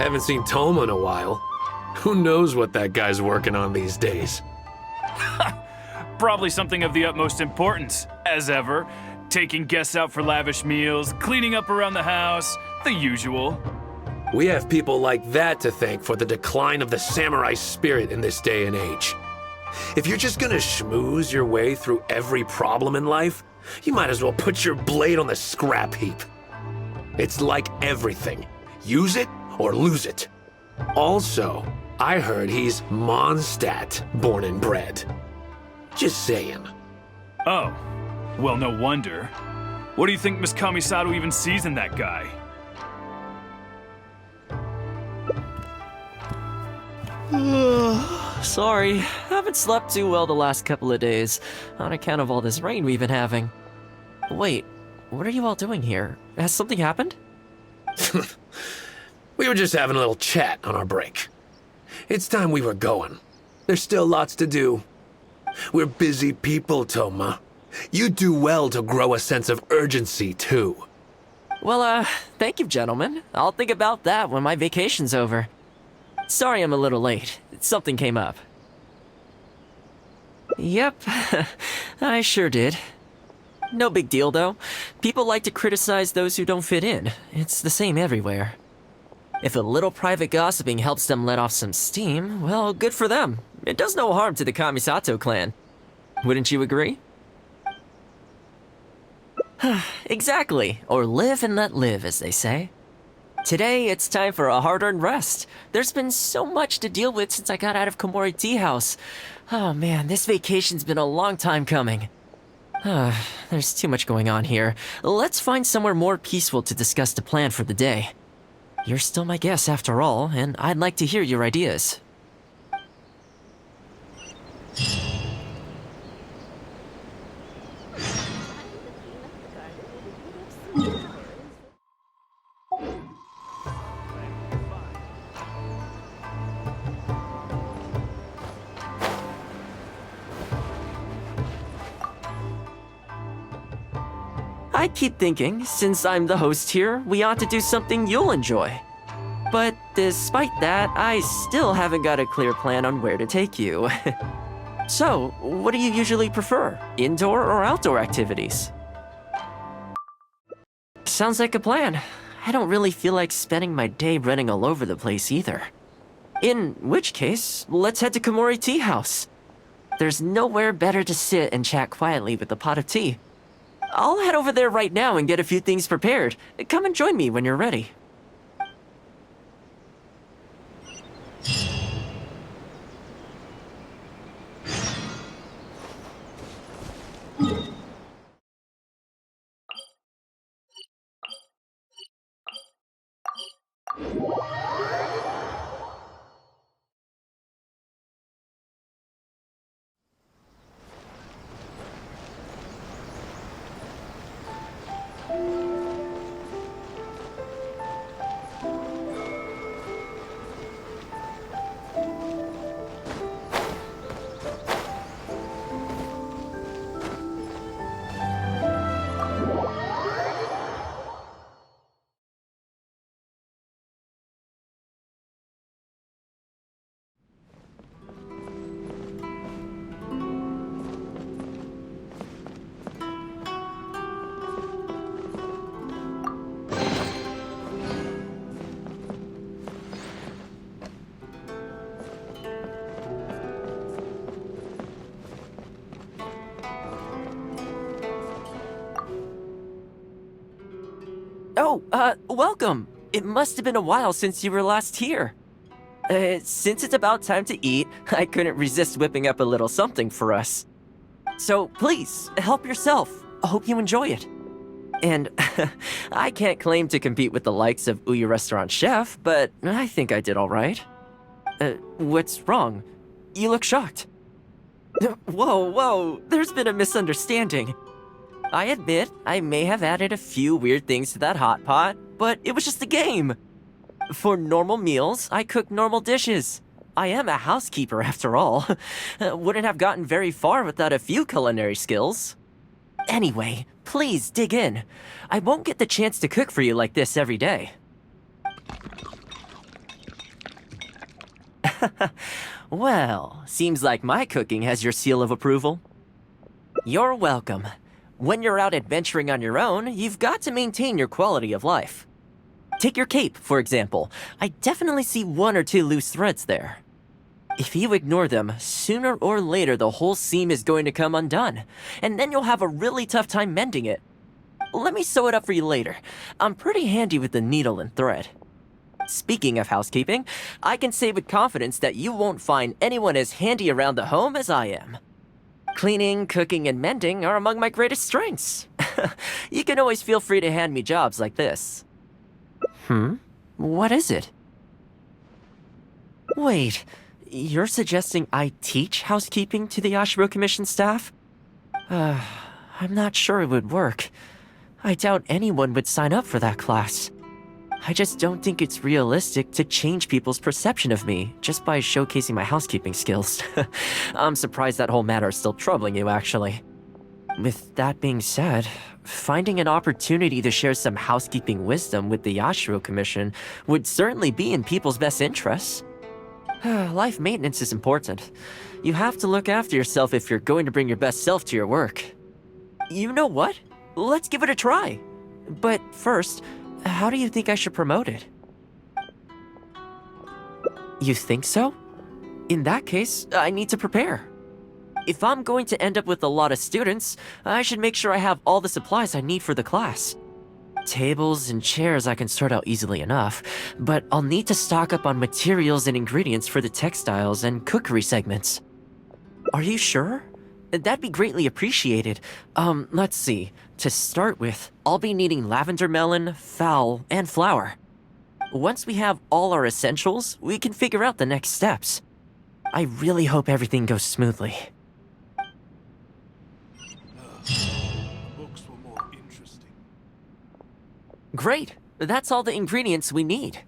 Haven't seen Thoma in a while. Who knows what that guy's working on these days? Probably something of the utmost importance, as ever. Taking guests out for lavish meals, cleaning up around the house, the usual. We have people like that to thank for the decline of the samurai spirit in this day and age. If you're just gonna schmooze your way through every problem in life, you might as well put your blade on the scrap heap. It's like everything. Use it or lose it. Also, I heard he's Mondstadt born and bred. Just saying. Oh, well, no wonder. What do you think Miss Kamisato even sees in that guy? Sorry, haven't slept too well the last couple of days, on account of all this rain we've been having. Wait, what are you all doing here? Has something happened? We were just having a little chat on our break. It's time we were going. There's still lots to do. We're busy people, Thoma. You do well to grow a sense of urgency, too. Well, thank you, gentlemen. I'll think about that when my vacation's over. Sorry I'm a little late. Something came up. Yep, I sure did. No big deal, though. People like to criticize those who don't fit in. It's the same everywhere. If a little private gossiping helps them let off some steam, well, good for them. It does no harm to the Kamisato clan. Wouldn't you agree? Exactly. Or live and let live, as they say. Today, it's time for a hard-earned rest. There's been so much to deal with since I got out of Komori Tea House. Oh man, this vacation's been a long time coming. There's too much going on here. Let's find somewhere more peaceful to discuss the plan for the day. You're still my guest after all, and I'd like to hear your ideas. I keep thinking, since I'm the host here, we ought to do something you'll enjoy. But despite that, I still haven't got a clear plan on where to take you. So, what do you usually prefer? Indoor or outdoor activities? Sounds like a plan. I don't really feel like spending my day running all over the place either. In which case, let's head to Komori Tea House. There's nowhere better to sit and chat quietly with a pot of tea. I'll head over there right now and get a few things prepared. Come and join me when you're ready. Oh, welcome. It must have been a while since you were last here. Since it's about time to eat, I couldn't resist whipping up a little something for us. So please, help yourself. I hope you enjoy it. And I can't claim to compete with the likes of Ouya Restaurant Chef, but I think I did all right. What's wrong? You look shocked. Whoa, there's been a misunderstanding. I admit, I may have added a few weird things to that hot pot, but it was just a game. For normal meals, I cook normal dishes. I am a housekeeper after all. Wouldn't have gotten very far without a few culinary skills. Anyway, please dig in. I won't get the chance to cook for you like this every day. Well, seems like my cooking has your seal of approval. You're welcome. When you're out adventuring on your own, you've got to maintain your quality of life. Take your cape, for example. I definitely see 1 or 2 loose threads there. If you ignore them, sooner or later the whole seam is going to come undone, and then you'll have a really tough time mending it. Let me sew it up for you later. I'm pretty handy with the needle and thread. Speaking of housekeeping, I can say with confidence that you won't find anyone as handy around the home as I am. Cleaning, cooking, and mending are among my greatest strengths. You can always feel free to hand me jobs like this. What is it? Wait, you're suggesting I teach housekeeping to the Ashiro Commission staff? I'm not sure it would work. I doubt anyone would sign up for that class. I just don't think it's realistic to change people's perception of me just by showcasing my housekeeping skills. I'm surprised that whole matter is still troubling you, actually. With that being said, finding an opportunity to share some housekeeping wisdom with the Ashiro Commission would certainly be in people's best interests. Life maintenance is important. You have to look after yourself if you're going to bring your best self to your work. You know what? Let's give it a try. But first, how do you think I should promote it? You think so? In that case, I need to prepare. If I'm going to end up with a lot of students, I should make sure I have all the supplies I need for the class. Tables and chairs I can sort out easily enough, but I'll need to stock up on materials and ingredients for the textiles and cookery segments. Are you sure? That'd be greatly appreciated. Let's see. To start with, I'll be needing lavender melon, fowl, and flour. Once we have all our essentials, we can figure out the next steps. I really hope everything goes smoothly. Books were more interesting. Great! That's all the ingredients we need.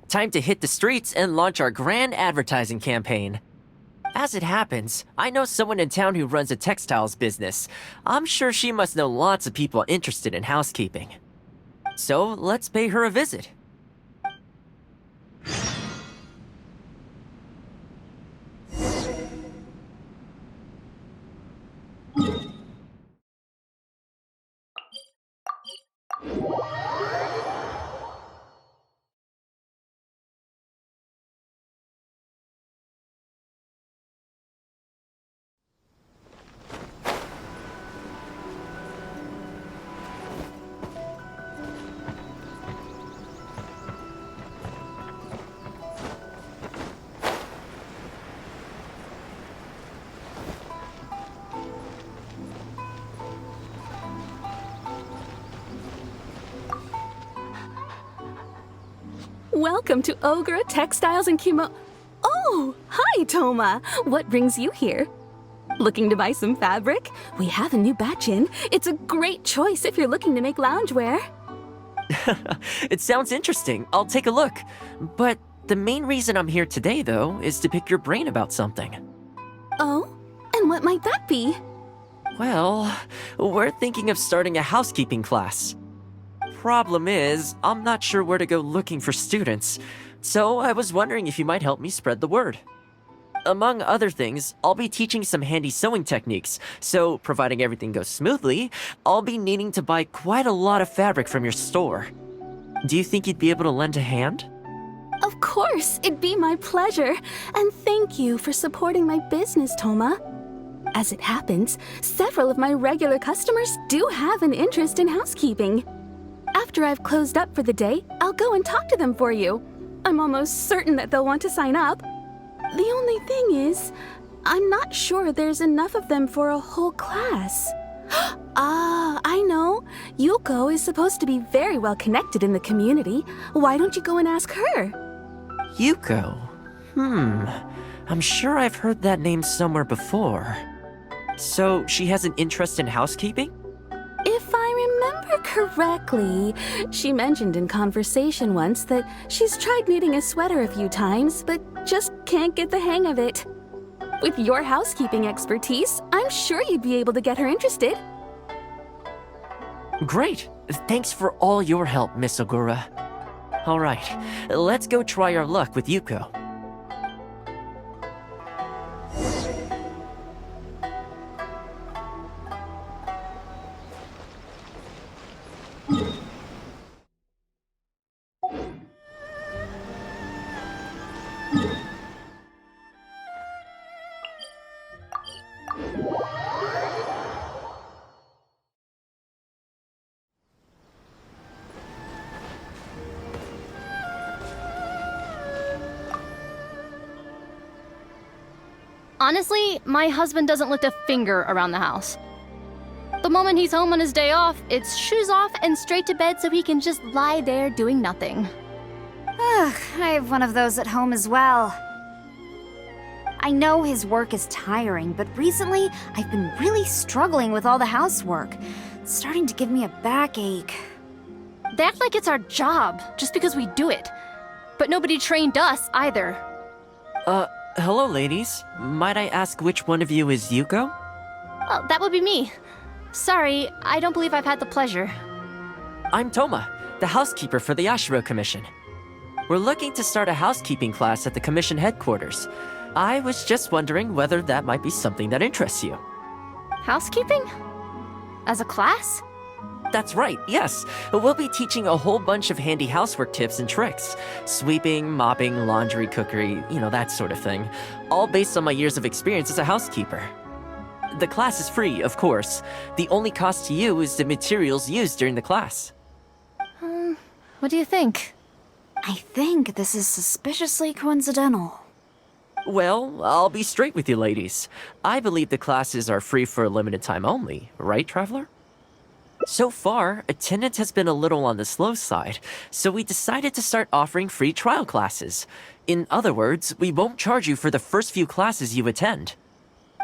Time to hit the streets and launch our grand advertising campaign. As it happens, I know someone in town who runs a textiles business. I'm sure she must know lots of people interested in housekeeping. So let's pay her a visit. Welcome to Ogre Textiles and Oh, hi, Thoma. What brings you here? Looking to buy some fabric? We have a new batch in. It's a great choice if you're looking to make loungewear. It sounds interesting. I'll take a look. But the main reason I'm here today, though, is to pick your brain about something. Oh? And what might that be? Well, we're thinking of starting a housekeeping class. Problem is, I'm not sure where to go looking for students, so I was wondering if you might help me spread the word. Among other things, I'll be teaching some handy sewing techniques, so providing everything goes smoothly, I'll be needing to buy quite a lot of fabric from your store. Do you think you'd be able to lend a hand? Of course, it'd be my pleasure. And thank you for supporting my business, Thoma. As it happens, several of my regular customers do have an interest in housekeeping. After I've closed up for the day, I'll go and talk to them for you. I'm almost certain that they'll want to sign up. The only thing is, I'm not sure there's enough of them for a whole class. Ah, I know. Yuko is supposed to be very well connected in the community. Why don't you go and ask her? Yuko? I'm sure I've heard that name somewhere before. So, she has an interest in housekeeping? If I remember correctly, she mentioned in conversation once that she's tried knitting a sweater a few times, but just can't get the hang of it. With your housekeeping expertise, I'm sure you'd be able to get her interested. Great! Thanks for all your help, Miss Ogura. Alright, let's go try our luck with Yuko. Honestly, my husband doesn't lift a finger around the house. The moment he's home on his day off, it's shoes off and straight to bed so he can just lie there doing nothing. Ugh, I have one of those at home as well. I know his work is tiring, but recently I've been really struggling with all the housework. It's starting to give me a backache. They act like it's our job, just because we do it. But nobody trained us, either. Hello, ladies. Might I ask which one of you is Yuko? Oh, that would be me. Sorry, I don't believe I've had the pleasure. I'm Thoma, the housekeeper for the Yashiro Commission. We're looking to start a housekeeping class at the Commission headquarters. I was just wondering whether that might be something that interests you. Housekeeping? As a class? That's right, yes. We'll be teaching a whole bunch of handy housework tips and tricks. Sweeping, mopping, laundry, cookery, that sort of thing. All based on my years of experience as a housekeeper. The class is free, of course. The only cost to you is the materials used during the class. What do you think? I think this is suspiciously coincidental. Well, I'll be straight with you ladies. I believe the classes are free for a limited time only, right, Traveler? So far, attendance has been a little on the slow side, so we decided to start offering free trial classes. In other words, we won't charge you for the first few classes you attend.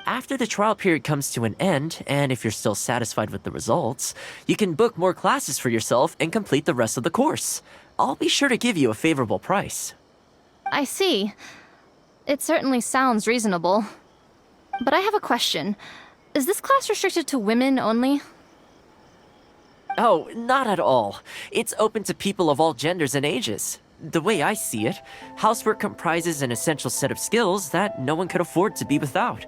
After the trial period comes to an end, and if you're still satisfied with the results, you can book more classes for yourself and complete the rest of the course. I'll be sure to give you a favorable price. I see. It certainly sounds reasonable. But I have a question. Is this class restricted to women only? Oh, not at all. It's open to people of all genders and ages. The way I see it, housework comprises an essential set of skills that no one could afford to be without.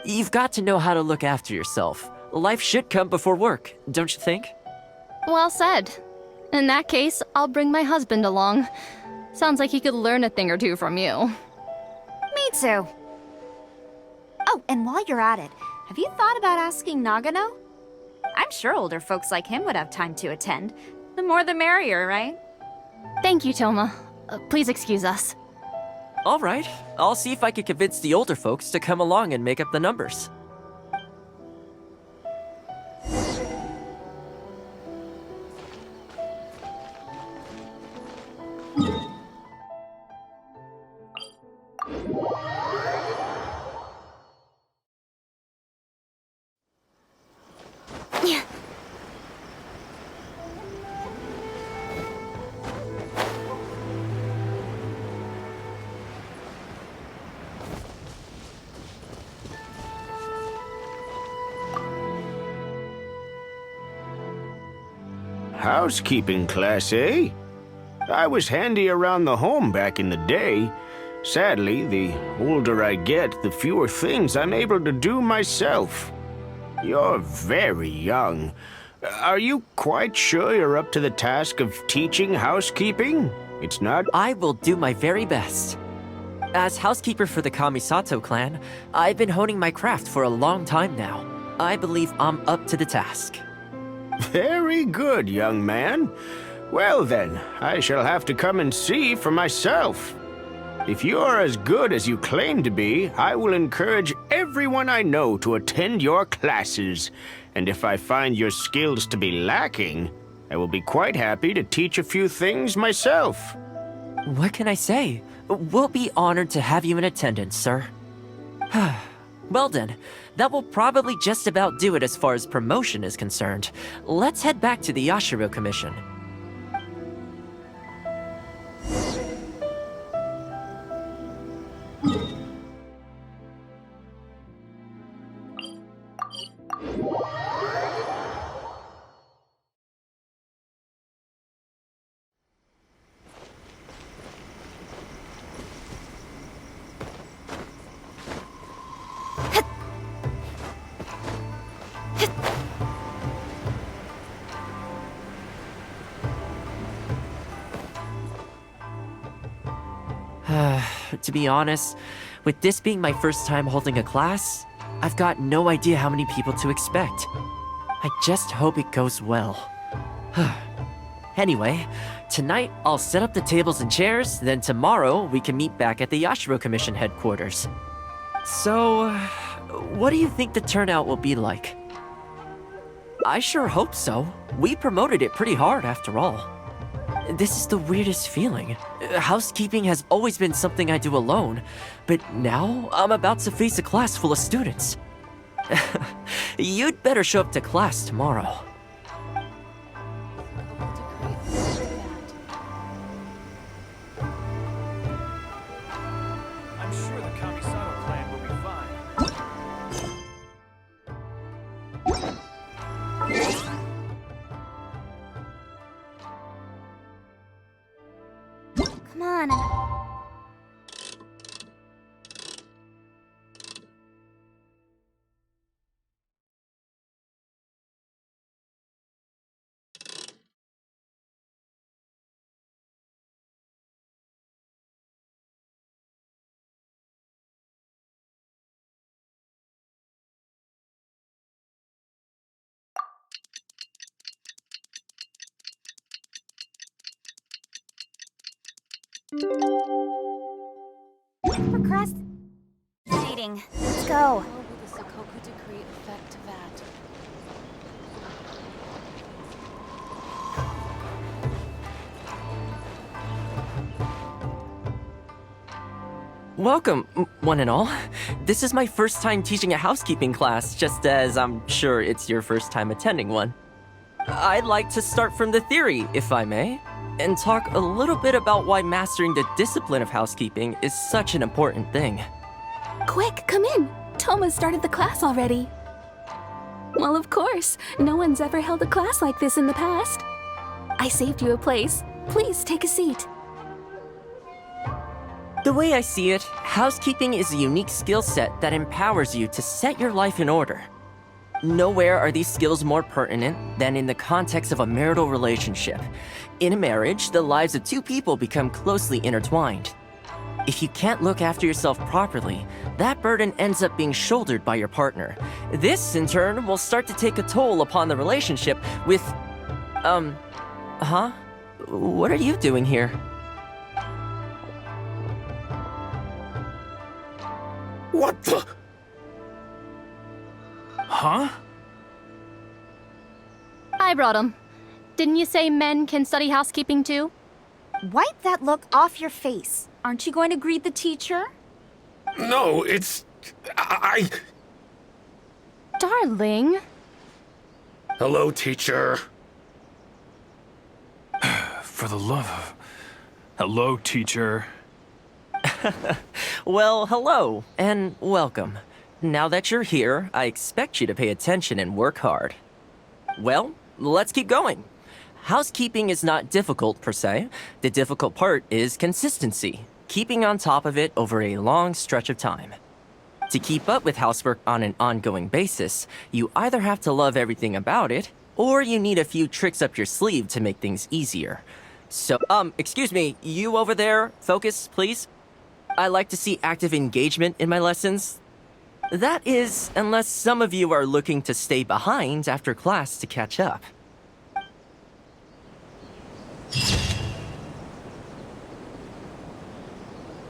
You've got to know how to look after yourself. Life should come before work, don't you think? Well said. In that case, I'll bring my husband along. Sounds like he could learn a thing or two from you. Me too. Oh, and while you're at it, have you thought about asking Nagano? I'm sure older folks like him would have time to attend. The more the merrier, right? Thank you, Thoma. Please excuse us. All right, I'll see if I can convince the older folks to come along and make up the numbers. Housekeeping class, eh? I was handy around the home back in the day. Sadly, the older I get, the fewer things I'm able to do myself. You're very young. Are you quite sure you're up to the task of teaching housekeeping? It's not... I will do my very best. As housekeeper for the Kamisato clan, I've been honing my craft for a long time now. I believe I'm up to the task. Very good, young man. Well then, I shall have to come and see for myself. If you're as good as you claim to be, I will encourage everyone I know to attend your classes. And if I find your skills to be lacking, I will be quite happy to teach a few things myself. What can I say? We'll be honored to have you in attendance, sir. Well then, that will probably just about do it as far as promotion is concerned. Let's head back to the Yashiro Commission. To be honest, with this being my first time holding a class, I've got no idea how many people to expect. I just hope it goes well. Anyway, tonight I'll set up the tables and chairs, then tomorrow we can meet back at the Yashiro Commission headquarters. So, what do you think the turnout will be like? I sure hope so. We promoted it pretty hard after all. This is the weirdest feeling. Housekeeping has always been something I do alone, but now I'm about to face a class full of students. You'd better show up to class tomorrow. I'm sure the Kamisano clan will be fine. Come on. Procrastinating. Let's go. How will the Sokoku decree affect that? Welcome, one and all. This is my first time teaching a housekeeping class, just as I'm sure it's your first time attending one. I'd like to start from the theory, if I may, and talk a little bit about why mastering the discipline of housekeeping is such an important thing. Quick, come in. Thoma started the class already. Well, of course. No one's ever held a class like this in the past. I saved you a place. Please take a seat. The way I see it, housekeeping is a unique skill set that empowers you to set your life in order. Nowhere are these skills more pertinent than in the context of a marital relationship. In a marriage, the lives of two people become closely intertwined. If you can't look after yourself properly, that burden ends up being shouldered by your partner. This, in turn, will start to take a toll upon the relationship with... What are you doing here? What the? Huh? I brought him. Didn't you say men can study housekeeping too? Wipe that look off your face. Aren't you going to greet the teacher? No, it's... I... Darling. Hello, teacher. For the love of... Hello, teacher. Well, hello, and welcome. Now that you're here, I expect you to pay attention and work hard. Well, let's keep going. Housekeeping is not difficult per se. The difficult part is consistency, keeping on top of it over a long stretch of time. To keep up with housework on an ongoing basis, you either have to love everything about it, or you need a few tricks up your sleeve to make things easier. So, excuse me, you over there, focus, please. I like to see active engagement in my lessons. That is, unless some of you are looking to stay behind after class to catch up.